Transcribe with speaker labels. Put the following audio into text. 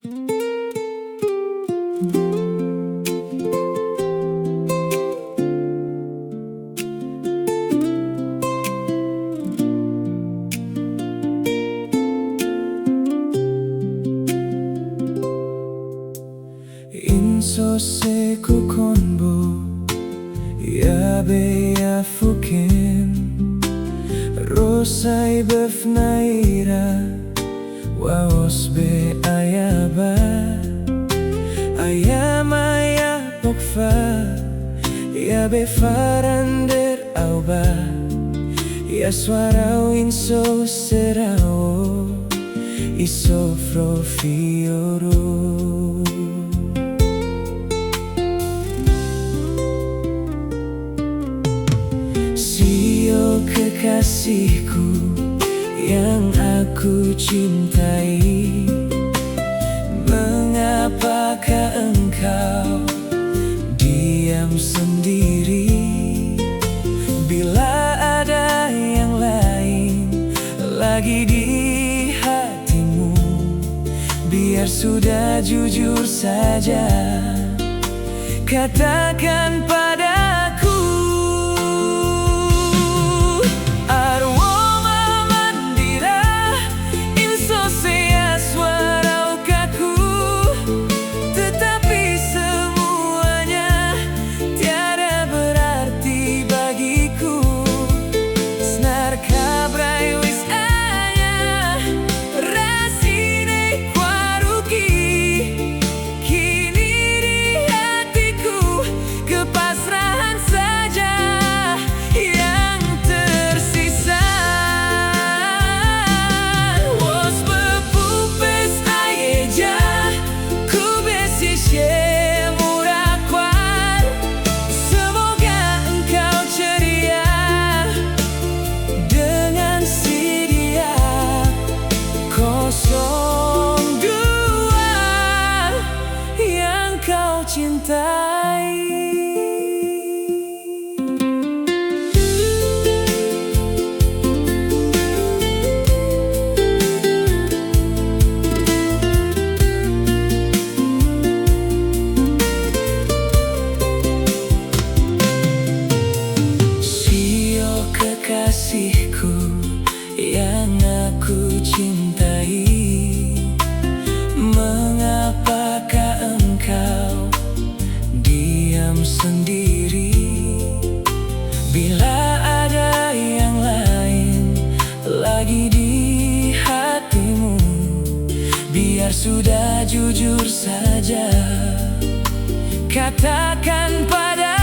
Speaker 1: Inso se kukonbo ya be ya fuken Rosai befnaira waos be ayaba ayama ya pokfa ya be farander auba ya suarau inso serao isofro fioro. Sio kekasihku yang aku cintai, mengapakah engkau diam sendiri? Bila ada yang lain lagi di hatimu, biar sudah jujur saja katakan padaku. Cintai. Sio kekasihku yang aku cintai, mengapakah engkau diam sendiri? Bila ada yang lain lagi di hatimu, biar sudah jujur saja katakan pada